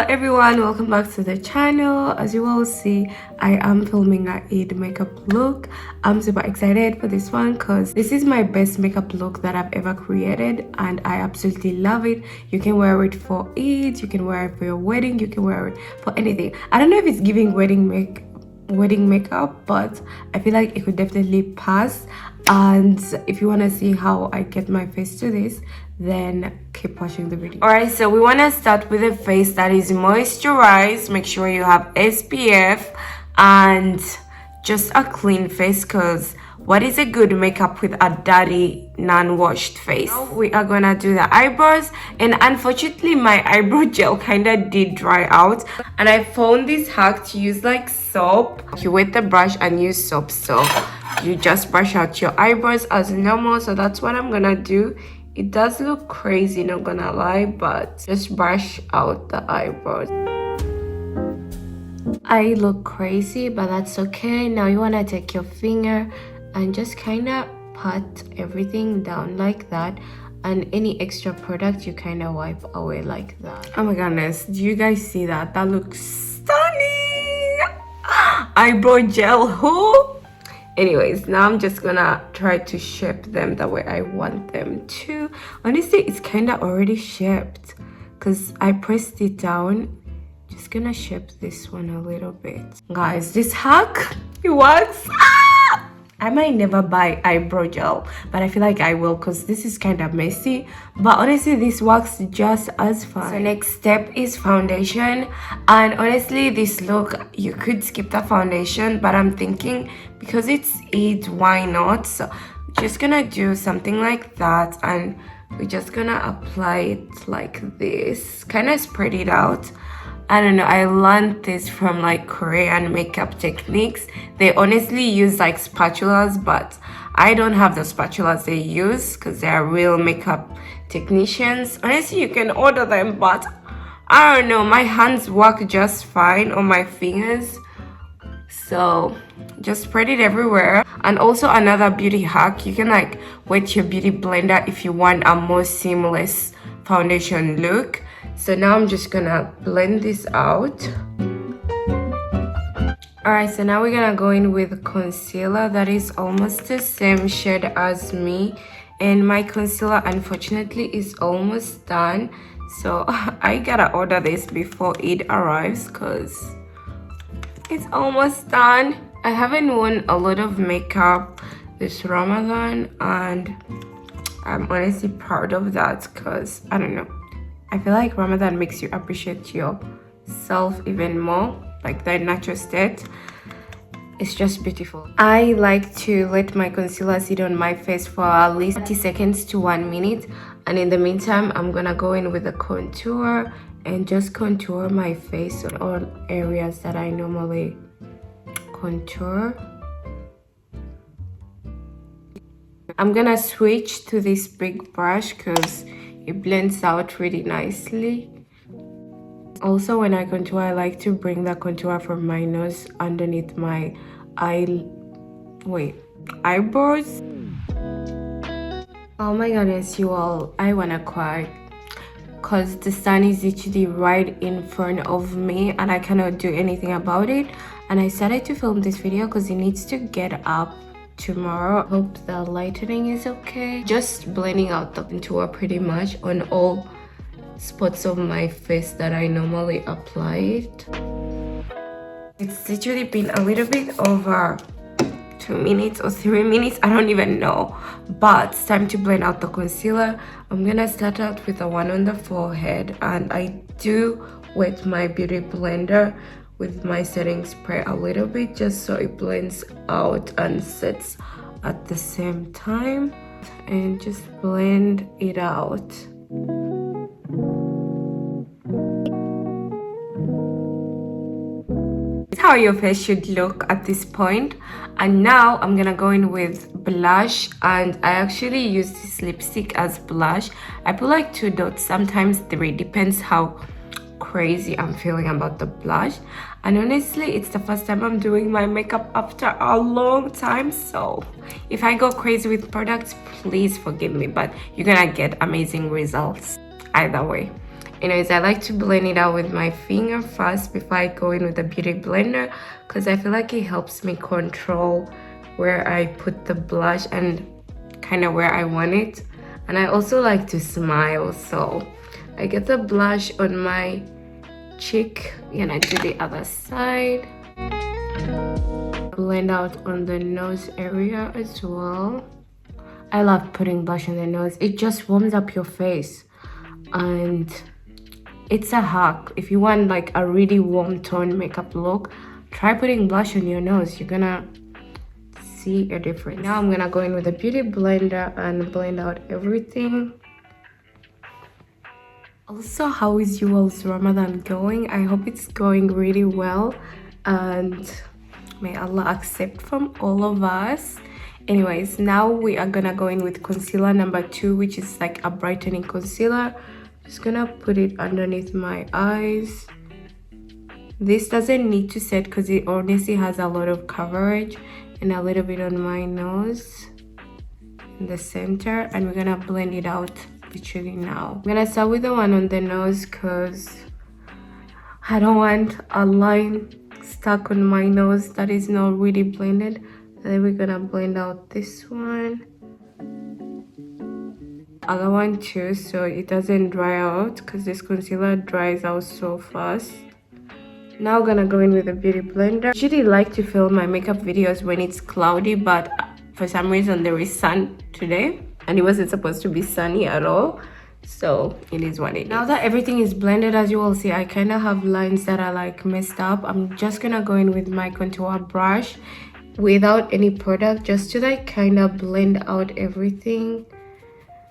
everyone, welcome back to the channel. As you all see, I am filming an Eid makeup look. I'm super excited for this one because this is my best makeup look that I've ever created and I absolutely love it. You can wear it for Eid, you can wear it for your wedding, you can wear it for anything. I don't know if it's giving wedding makeup, but I feel like it could definitely pass. And if you want to see how I get my face to this, then keep watching the video. All right, so we want to start with a face that is moisturized. Make sure you have SPF and just a clean face, because what is a good makeup with a dirty non-washed face? Now we are gonna do the eyebrows, and unfortunately my eyebrow gel kind of did dry out, and I found this hack to use like soap. You wet the brush and use soap, so you just brush out your eyebrows as normal. So that's what I'm gonna do. It does look crazy, not gonna lie, but just brush out the eyebrows. I look crazy, but that's okay. Now you wanna take your finger and just kind of pat everything down like that, and any extra product you kind of wipe away like that. Oh my goodness, do you guys see that? That looks stunning. Eyebrow gel, who? Anyways, now I'm just gonna try to shape them the way I want them to. Honestly, it's kind of already shaped because I pressed it down. Just gonna shape this one a little bit. Guys, this hack, it works. I might never buy eyebrow gel, but I feel like I will because this is kind of messy. But honestly, this works just as fine. So next step is foundation. And honestly, this look, you could skip the foundation, but I'm thinking because it's Eid, why not? So just gonna do something like that, and we're just gonna apply it like this. Kind of spread it out. I don't know, I learned this from like Korean makeup techniques. They honestly use like spatulas, but I don't have the spatulas they use because they are real makeup technicians. Honestly, you can order them, but I don't know, my hands work just fine on my fingers. So just spread it everywhere. And also another beauty hack, you can like wet your beauty blender if you want a more seamless foundation look. So now I'm just gonna blend this out. Alright, so now we're gonna go in with concealer that is almost the same shade as me, and my concealer unfortunately is almost done, so I gotta order this before it arrives because it's almost done. I haven't worn a lot of makeup this Ramadan, and I'm honestly proud of that because I don't know, I feel like Ramadan makes you appreciate yourself even more, like the natural state. It's just beautiful. I like to let my concealer sit on my face for at least 30 seconds to 1 minute, and in the meantime I'm gonna go in with a contour and just contour my face on all areas that I normally contour. I'm gonna switch to this big brush because it blends out really nicely. Also, when I contour, I like to bring the contour from my nose underneath my eyebrows. Oh my goodness, you all, I wanna cry because the sun is literally right in front of me and I cannot do anything about it. And I started to film this video because it needs to get up tomorrow. Hope the lightening is okay. Just blending out the contour pretty much on all spots of my face that I normally apply it. It's literally been a little bit over 2 minutes or 3 minutes, I don't even know, but it's time to blend out the concealer. I'm gonna start out with the one on the forehead, and I do wet my beauty blender with my setting spray a little bit just so it blends out and sets at the same time, and just blend it out. This is how your face should look at this point. And now I'm gonna go in with blush, and I actually use this lipstick as blush. I put like 2 dots, sometimes 3, depends how crazy I'm feeling about the blush. And honestly, it's the first time I'm doing my makeup after a long time, so if I go crazy with products, please forgive me, but you're gonna get amazing results either way. Anyways, I like to blend it out with my finger first before I go in with the beauty blender, because I feel like it helps me control where I put the blush and kind of where I want it. And I also like to smile, so I get the blush on my cheek and I do the other side. Blend out on the nose area as well. I love putting blush on the nose. It just warms up your face, and it's a hack. If you want like a really warm tone makeup look, try putting blush on your nose. You're gonna see a difference. Now I'm gonna go in with a beauty blender and blend out everything. Also, how is you all's Ramadan going? I hope it's going really well, and may Allah accept from all of us. Anyways, now we are gonna go in with concealer number 2, which is like a brightening concealer. Just gonna put it underneath my eyes. This doesn't need to set because it honestly has a lot of coverage, and a little bit on my nose in the center, and we're gonna blend it out literally now. I'm gonna start with the one on the nose because I don't want a line stuck on my nose that is not really blended. Then we're gonna blend out this one, other one too, so it doesn't dry out, because this concealer dries out so fast. Now I'm gonna go in with a beauty blender. I usually like to film my makeup videos when it's cloudy, but for some reason there is sun today and it wasn't supposed to be sunny at all, so it is what it is. Now that everything is blended, as you will see, I kind of have lines that are like messed up. I'm just gonna go in with my contour brush without any product, just to like kind of blend out everything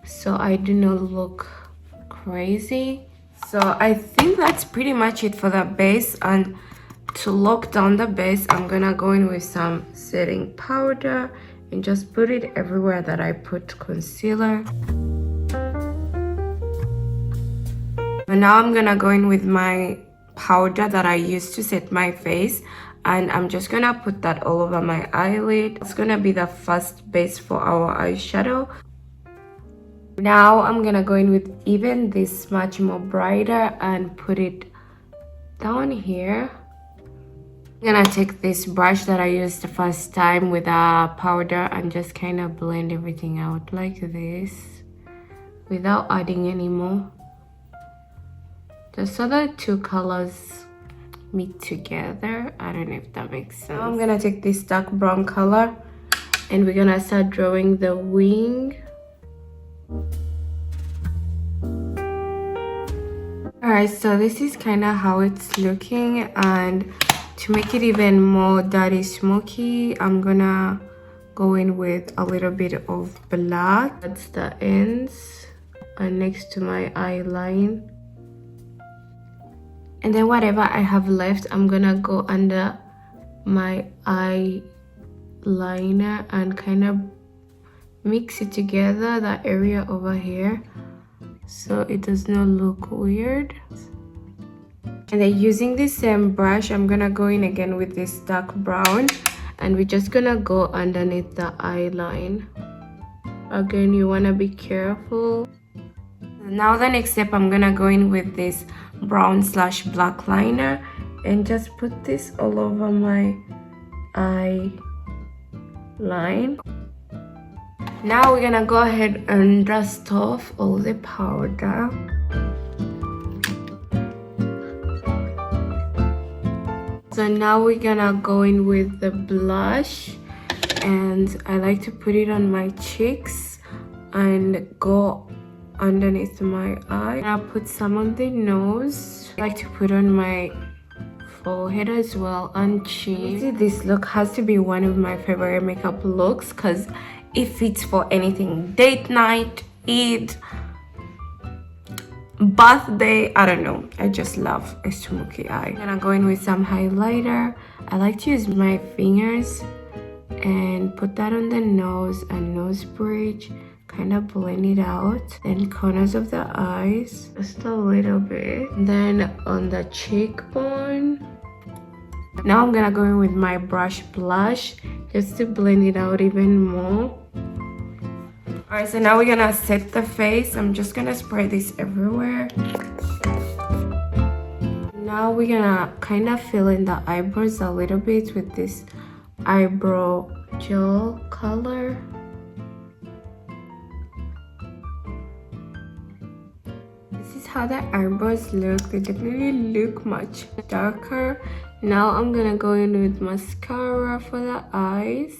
so I do not look crazy. So I think that's pretty much it for the base, and to lock down the base, I'm gonna go in with some setting powder and just put it everywhere that I put concealer. And now I'm gonna go in with my powder that I used to set my face, and I'm just gonna put that all over my eyelid. It's gonna be the first base for our eyeshadow. Now I'm gonna go in with even this much more brighter and put it down here. I'm gonna take this brush that I used the first time with a powder and just kind of blend everything out like this without adding any more, just so the two colors meet together. I don't know if that makes sense. Now I'm gonna take this dark brown color and we're gonna start drawing the wing. Alright, so this is kind of how it's looking, and to make it even more dirty smoky, I'm gonna go in with a little bit of black. That's the ends and next to my eye line. And then whatever I have left, I'm gonna go under my eyeliner and kind of mix it together, that area over here, so it does not look weird. And then using the same brush, I'm gonna go in again with this dark brown, and we're just gonna go underneath the eye line. Again, you wanna be careful. Now the next step, I'm gonna go in with this brown / black liner and just put this all over my eye line. Now we're gonna go ahead and dust off all the powder. So now we're gonna go in with the blush, and I like to put it on my cheeks and go underneath my eye. I'll put some on the nose. I like to put on my forehead as well and chin. This look has to be one of my favorite makeup looks because it fits for anything. Date night, Eid, birthday, I don't know. I just love a smoky eye. I'm gonna go in with some highlighter. I like to use my fingers and put that on the nose and nose bridge. Kind of blend it out. Then corners of the eyes, just a little bit. Then on the cheekbone. Now I'm gonna go in with my brush blush just to blend it out even more. Alright, so now we're gonna set the face. I'm just gonna spray this everywhere. Now we're gonna kind of fill in the eyebrows a little bit with this eyebrow gel color. This is how the eyebrows look. They definitely look much darker. Now I'm gonna go in with mascara for the eyes.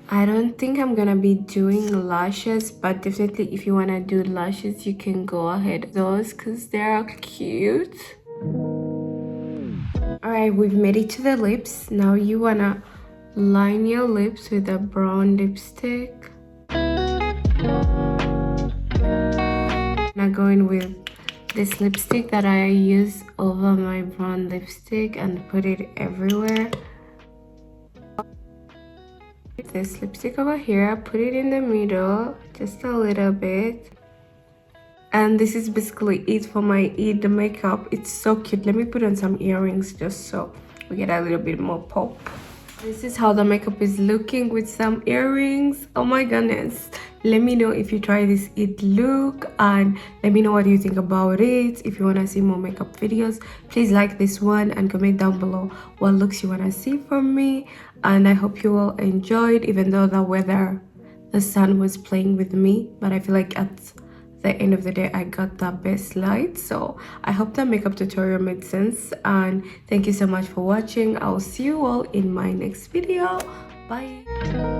I don't think I'm gonna be doing lashes, but definitely if you wanna do lashes, you can go ahead with those because they're cute. Alright, we've made it to the lips. Now you wanna line your lips with a brown lipstick. Now going with this lipstick that I use over my brown lipstick and put it everywhere. This lipstick over here, put it in the middle just a little bit, and this is basically it for my Eid makeup. It's so cute. Let me put on some earrings just so we get a little bit more pop. This is how the makeup is looking with some earrings. Oh my goodness, let me know if you try this Eid look and let me know what you think about it. If you want to see more makeup videos, please like this one and comment down below what looks you want to see from me. And I hope you all enjoyed, even though the sun was playing with me, but I feel like at the end of the day I got the best light. So I hope the makeup tutorial made sense, and thank you so much for watching. I'll see you all in my next video. Bye.